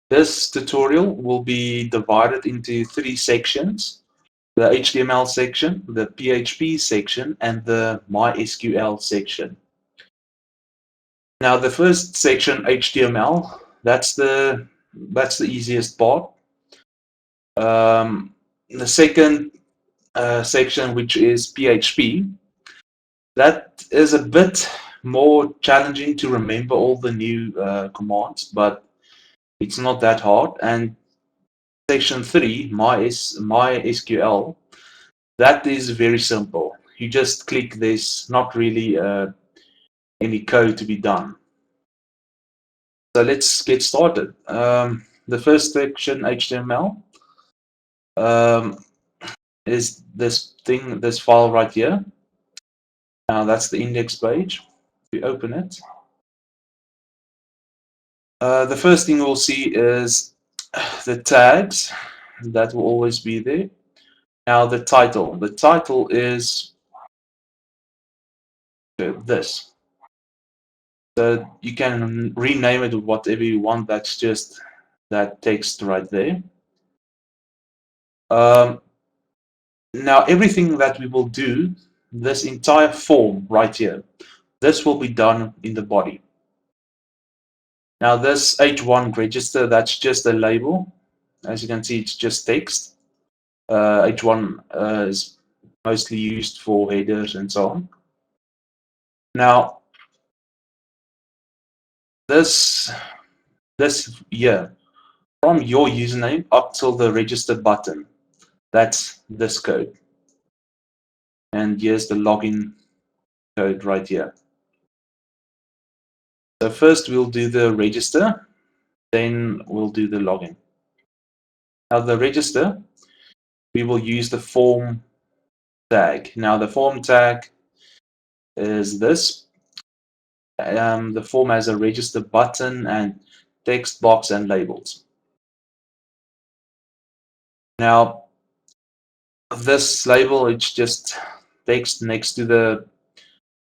This tutorial will be divided into 3 sections: the HTML section, the PHP section, and the MySQL section. Now, the first section, HTML, that's the easiest part. The second section, which is PHP, that is a bit more challenging to remember all the new commands, but it's not that hard. And section 3, MySQL, that is very simple. You just click this, not really any code to be done. So let's get started. The first section, HTML, is this file right here. Now that's the index page. We open it. The first thing we'll see is the tags. That will always be there. Now the title. The title is this. So you can rename it with whatever you want. That's just that text right there. Now everything that we will do, this entire form right here, this will be done in the body. Now this H1 register, that's just a label. As you can see, it's just text. H1 is mostly used for headers and so on. Now this here, from your username up till the register button, that's this code. And here's the login code right here. So first we'll do the register, then we'll do the login. Now the register, we will use the form tag. Now the form tag is this. The form has a register button and text box and labels. Now this label, it's just text next to the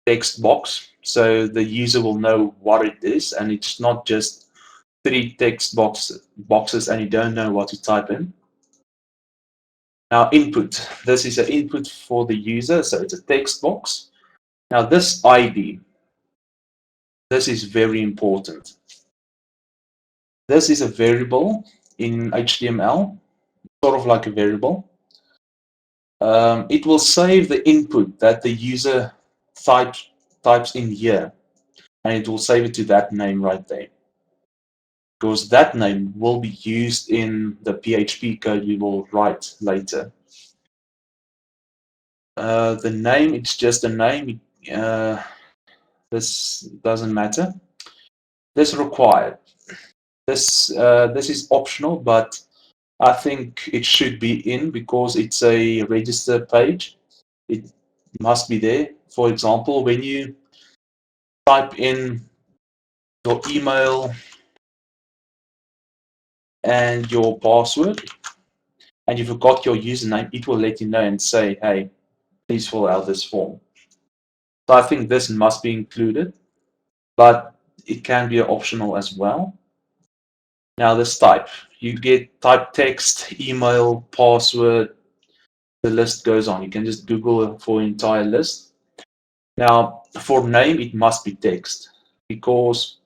text box, so the user will know what it is, and it's not just 3 text boxes and you don't know what to type in. Now input, this is an input for the user, so it's a text box. Now this ID, this is very important. This is a variable in HTML, sort of like a variable. It will save the input that the user types in here, and it will save it to that name right there, because that name will be used in the PHP code we will write later. The name, it's just a name. This doesn't matter. This required. This is optional, but I think it should be in because it's a register page. It must be there. For example, when you type in your email and your password and you forgot your username, it will let you know and say, hey, please fill out this form. So I think this must be included, but it can be optional as well. Now this type, you get type text, email, password, the list goes on. You can just Google for an entire list. Now for name, it must be text because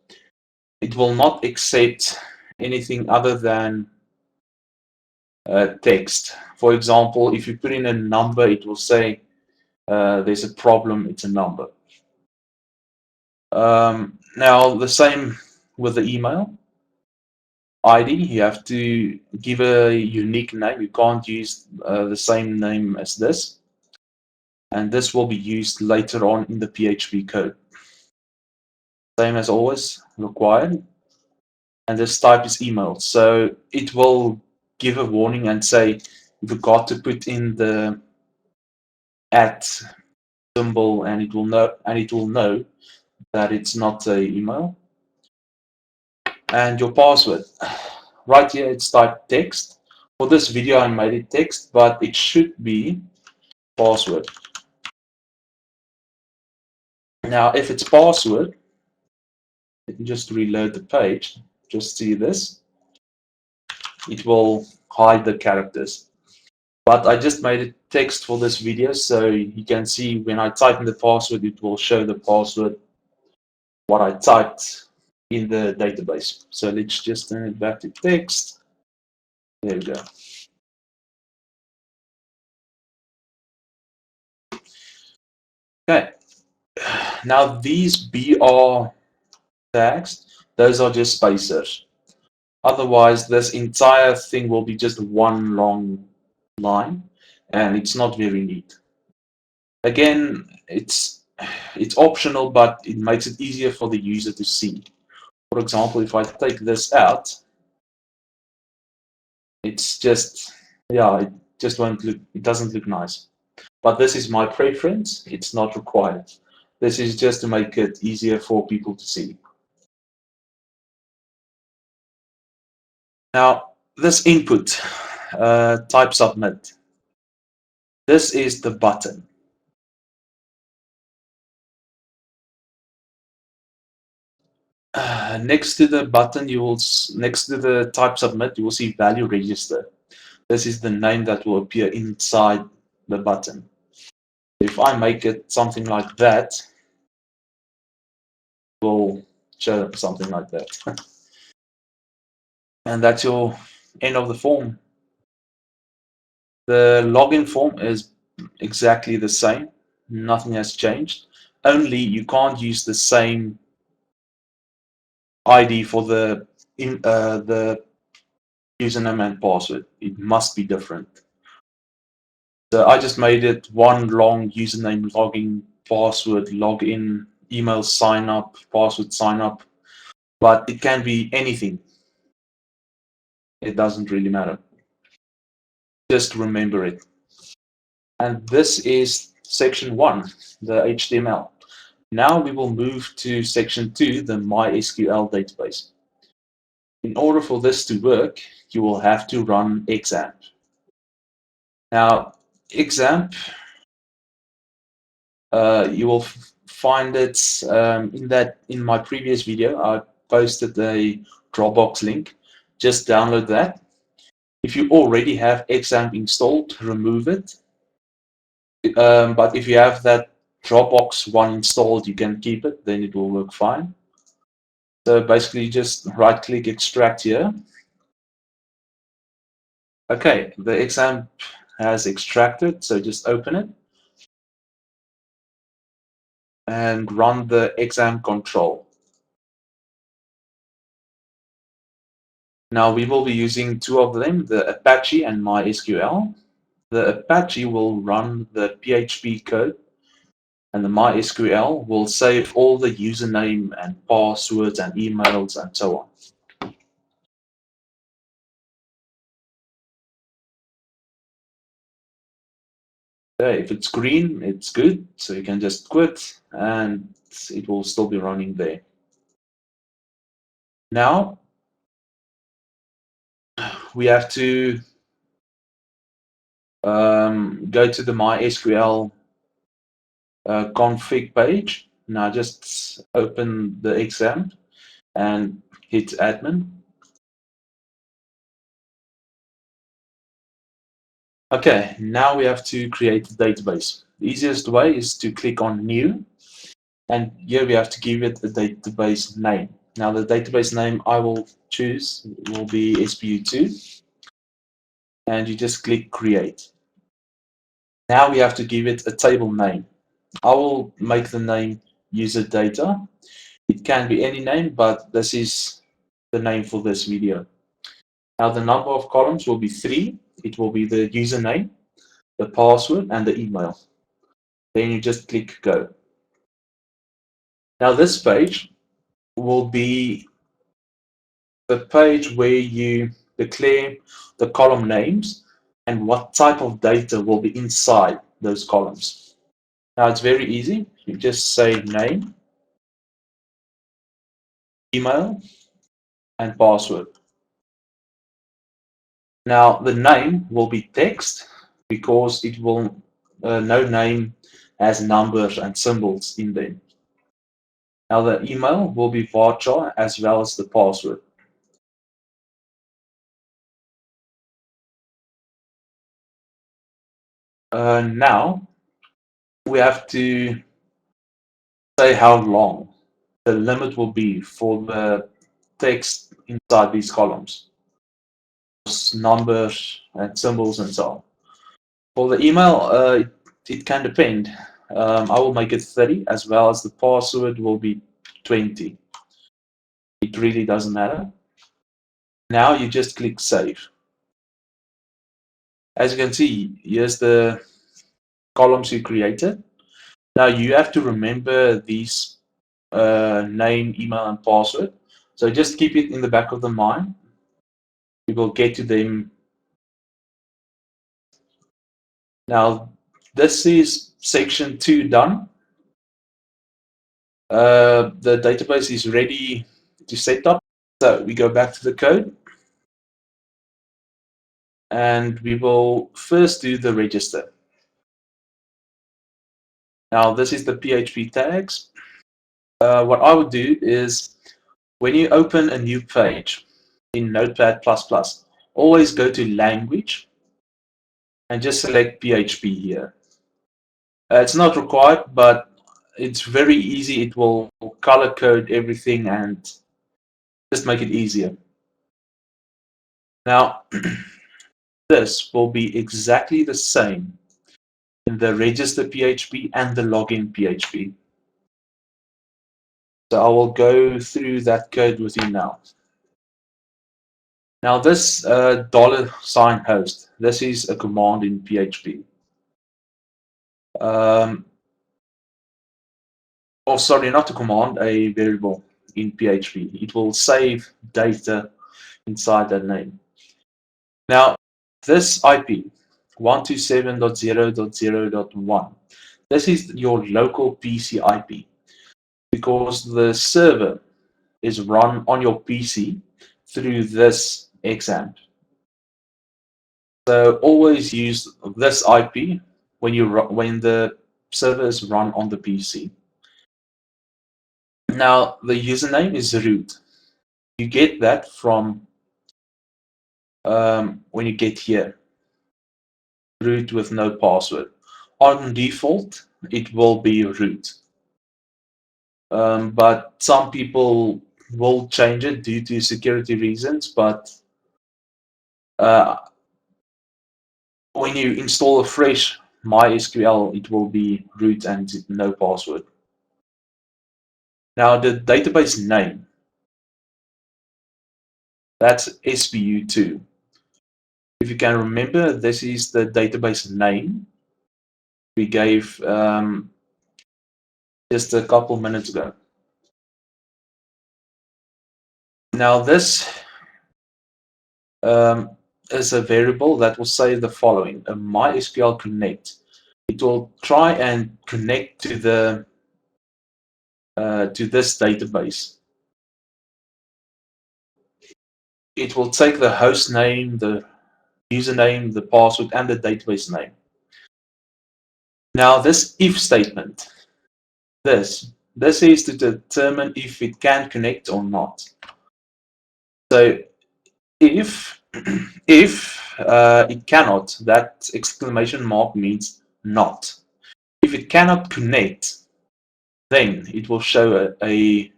it will not accept anything other than text. For example, if you put in a number, it will say there's a problem, it's a number. Now the same with the email ID, you have to give a unique name. You can't use the same name as this, and this will be used later on in the PHP code. Same as always, required. And this type is email, so it will give a warning and say you forgot to put in the @ symbol, and it will know that it's not an email. And your password, right here it's typed text. For this video I made it text, but it should be password. Now if it's password, let me just reload the page, just see this. it will hide the characters. But I just made it text for this video, so you can see when I type in the password, it will show the password, what I typed in the database. So let's just turn it back to text. There we go. Okay. Now these BR tags, those are just spacers. Otherwise, this entire thing will be just one long line, and it's not very neat. Again, it's optional, but it makes it easier for the user to see. For example, if I take this out, it's just, yeah, it just won't look, it doesn't look nice. But this is my preference, it's not required. This is just to make it easier for people to see. Now, this input, type submit, this is the button. Next to the button, next to the type submit, you will see value register. This is the name that will appear inside the button. If I make it something like that, it will show something like that. And that's your end of the form. The login form is exactly the same. Nothing has changed. Only you can't use the same ID for the username and password. It must be different. So I just made it one long username, login, password, login, email sign up, password sign up, but it can be anything. It doesn't really matter. Just remember it. And this is section 1, the HTML. Now we will move to section 2, the MySQL database. In order for this to work, you will have to run XAMPP. Now, XAMPP, you will find it in my previous video. I posted a Dropbox link. Just download that. If you already have XAMPP installed, remove it. But if you have that Dropbox one installed, you can keep it, then it will work fine. So basically just right click extract here. Okay, the XAMPP has extracted, so just open it and run the XAMPP control. Now we will be using two of them, the Apache and MySQL. The Apache will run the PHP code, and the MySQL will save all the username and passwords and emails and so on. Okay, if it's green, it's good, so you can just quit and it will still be running there. Now we have to go to the MySQL config page. Now just open the XAMPP and hit admin. Okay, now we have to create a database. The easiest way is to click on new, and here we have to give it a database name. Now the database name I will choose will be SPU2, and you just click create. Now we have to give it a table name. I will make the name user data. It can be any name, but this is the name for this video. Now the number of columns will be 3. It will be the username, the password, and the email. Then you just click go. Now this page will be the page where you declare the column names and what type of data will be inside those columns. Now it's very easy. You just say name, email, and password. Now the name will be text because it will no name has numbers and symbols in them. Now the email will be varchar as well as the password. Now we have to say how long the limit will be for the text inside these columns, numbers and symbols and so on. For the email, it can depend. I will make it 30, as well as the password will be 20. It really doesn't matter. Now you just click save. As you can see, here's the columns you created. Now you have to remember these name, email, and password. So just keep it in the back of the mind. We will get to them. Now this is section 2 done. The database is ready to set up. So we go back to the code. And we will first do the register. Now this is the PHP tags. What I would do is when you open a new page in Notepad++, always go to language and just select PHP here. It's not required, but it's very easy. It will color code everything and just make it easier. Now, this will be exactly the same in the register PHP and the login PHP. So I will go through that code with you now. Now this $host, this is a command in PHP. Sorry, not a command, a variable in PHP. It will save data inside that name. Now this IP, 127.0.0.1, this is your local PC IP because the server is run on your PC through this XAMPP. So always use this IP when the server is run on the PC. Now the username is root. You get that from when you get here, root with no password. On default, it will be root, but some people will change it due to security reasons. But when you install a fresh MySQL, it will be root and no password. Now the database name, that's SPU2. If you can remember, this is the database name we gave just a couple minutes ago. Now this is a variable that will say the following: a MySQL connect. It will try and connect to the to this database. It will take the host name, the username, the password, and the database name. Now this if statement, this is to determine if it can connect or not. So if it cannot, that exclamation mark means not. If it cannot connect, then it will show a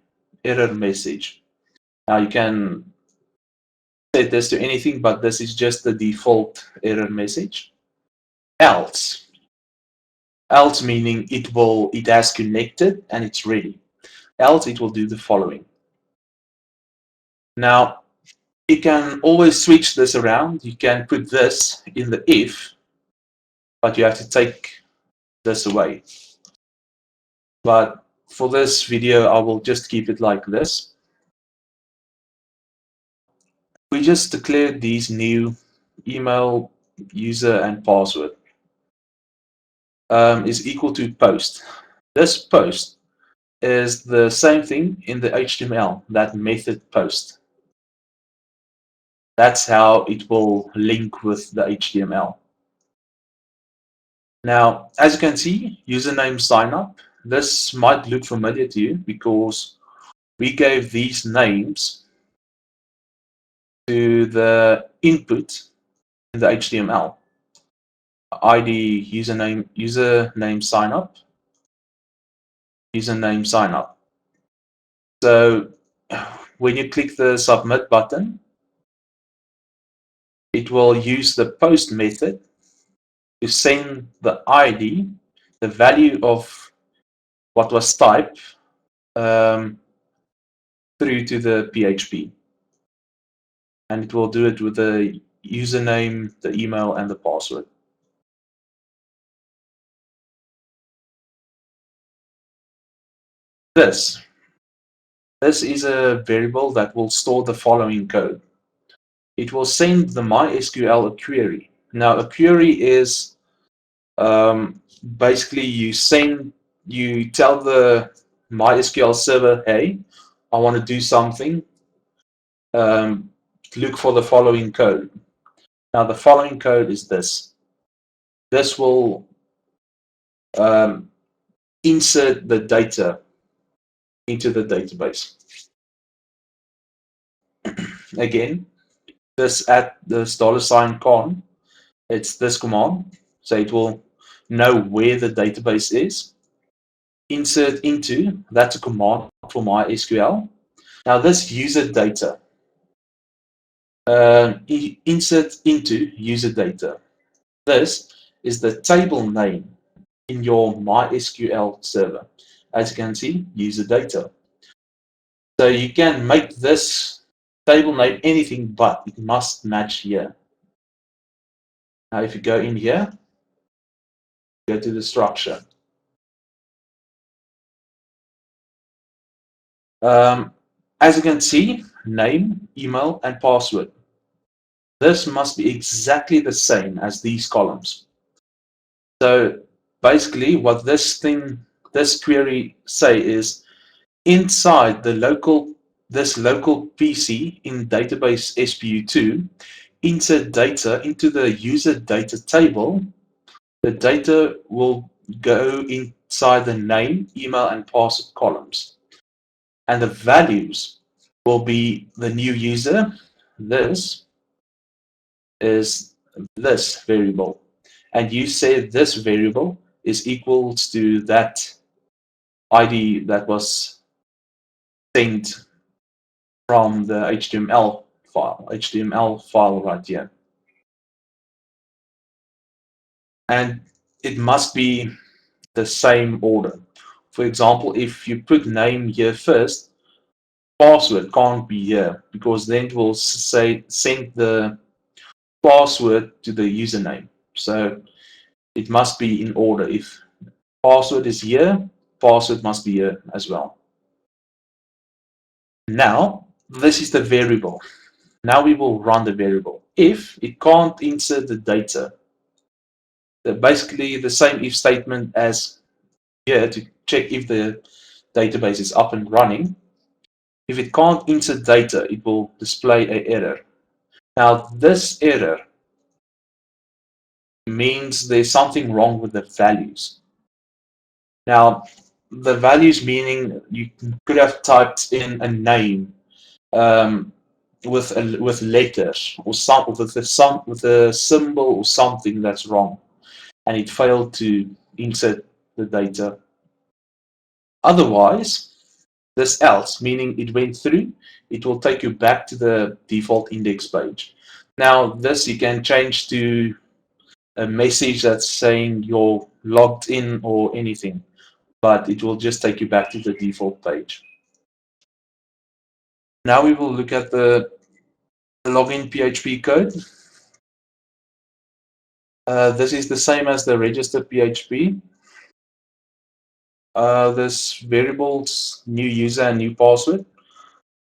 error message. Now you can set this to anything, but this is just the default error message. Else meaning it has connected and it's ready. Else it will do the following. Now you can always switch this around. You can put this in the if, but you have to take this away. But for this video, I will just keep it like this. We just declared these new email, user, and password is equal to post. This post is the same thing in the HTML, that method post. That's how it will link with the HTML. Now, as you can see, username sign up. This might look familiar to you because we gave these names to the input in the HTML. ID username sign up. So when you click the submit button, it will use the post method to send the ID, the value of what was typed, through to the PHP. And it will do it with the username, the email, and the password. This is a variable that will store the following code. It will send the MySQL a query. Now, a query is basically you tell the MySQL server, hey, I want to do something. Look for the following code. Now, the following code is this. This will insert the data into the database. Again, this at this $con, it's this command. So it will know where the database is. Insert into, that's a command for MySQL. Now this user data, insert into user data. This is the table name in your MySQL server. As you can see, user data. So you can make this table name anything, but it must match here. Now if you go in here, go to the structure. As you can see, name, email, and password. This must be exactly the same as these columns. So basically what this query say is, inside the this local PC in database SPU2, insert data into the user data table. The data will go inside the name, email, and password columns. And the values will be the new user. This is this variable. And you say this variable is equals to that ID that was sent from the HTML file right here. And it must be the same order. For example, if you put name here first, password can't be here because then it will say send the password to the username. So it must be in order. If password is here, password must be here as well. Now, this is the variable. Now we will run the variable. If it can't insert the data, basically the same if statement as here to check if the database is up and running. If it can't insert data, it will display an error. Now, this error means there's something wrong with the values. Now, the values meaning you could have typed in a name with letters or with a symbol or something that's wrong, and it failed to insert the data. Otherwise, this else, meaning it went through, it will take you back to the default index page. Now, this you can change to a message that's saying you're logged in or anything, but it will just take you back to the default page. Now we will look at the login PHP code. This is the same as the register PHP. This variables, new user and new password.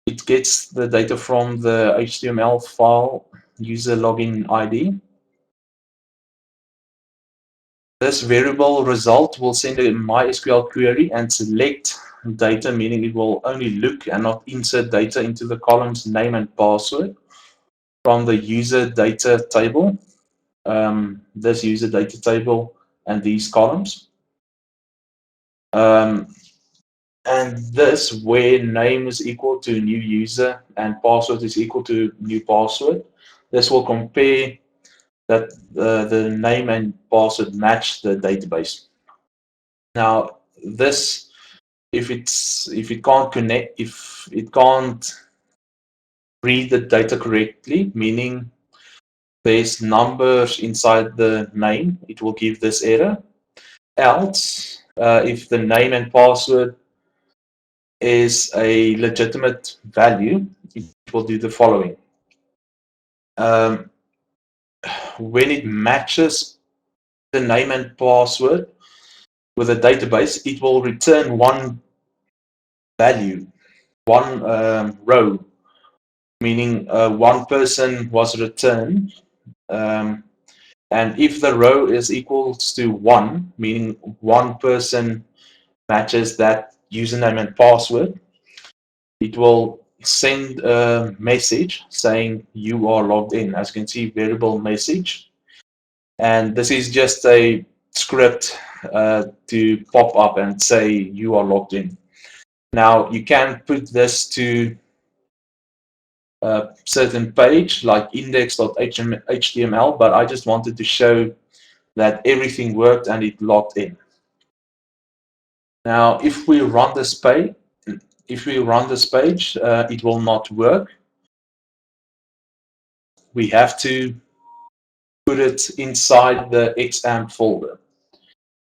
It gets the data from the HTML file user login ID. This variable result will send a MySQL query and select data, meaning it will only look and not insert data into the columns name and password from the user data table. This user data table and these columns. And this where name is equal to new user and password is equal to new password. This will compare that the name and password match the database. Now, this, if it can't connect, if it can't read the data correctly, meaning there's numbers inside the name, it will give this error. Else, if the name and password is a legitimate value, it will do the following. When it matches the name and password with a database, it will return one value, one row, meaning one person was returned. And if the row is equals to 1, meaning one person matches that username and password, it will send a message saying you are logged in. As you can see, variable message. And this is just a script to pop up and say you are logged in. Now, you can put this to a certain page like index.html, but I just wanted to show that everything worked and it logged in. Now, if we run this page, it will not work. We have to put it inside the XAMPP folder.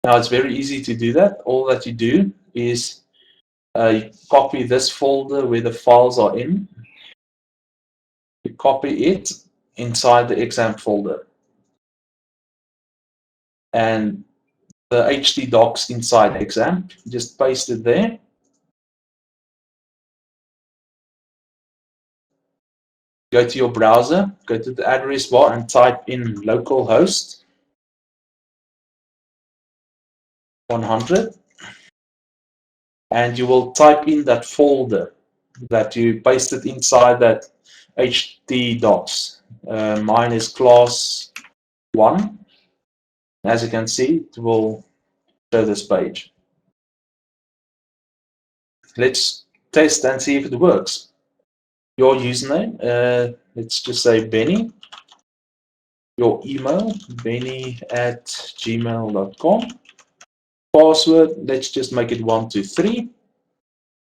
Now, it's very easy to do that. All that you do is you copy this folder where the files are in. You copy it inside the XAMPP folder. And the htdocs inside XAMPP, just paste it there. Go to your browser, go to the address bar and type in localhost 100. And you will type in that folder that you pasted inside that htdocs. Mine is class 1. As you can see, it will show this page. Let's test and see if it works. Your username, let's just say Benny. Your email, benny@gmail.com. Password, let's just make it 123.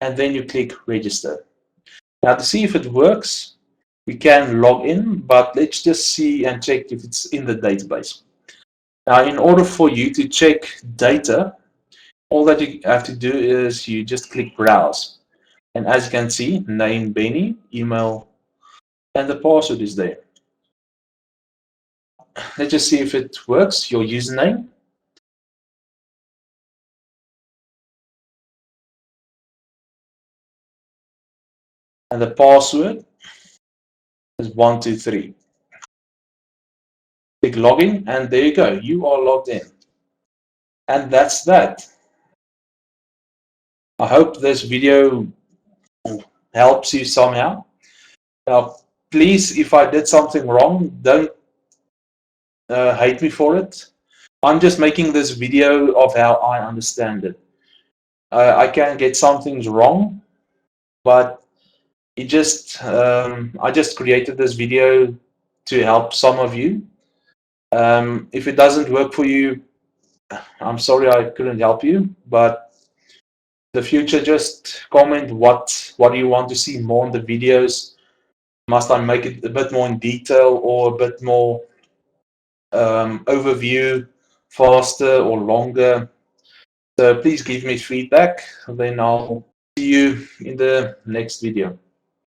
And then you click register. Now, to see if it works, we can log in, but let's just see and check if it's in the database. Now, in order for you to check data, all that you have to do is you just click browse. And as you can see, name Benny, email, and the password is there. Let's just see if it works. Your username. And the password is 123. Click login, and there you go. You are logged in. And that's that. I hope this video helps you somehow. Now, please, if I did something wrong, don't hate me for it. I'm just making this video of how I understand it. I can get some things wrong, but it just I just created this video to help some of you. If it doesn't work for you, I'm sorry I couldn't help you, but the future, just comment what do you want to see more in the videos. Must I make it a bit more in detail or a bit more overview, faster or longer? So please give me feedback, then I'll see you in the next video.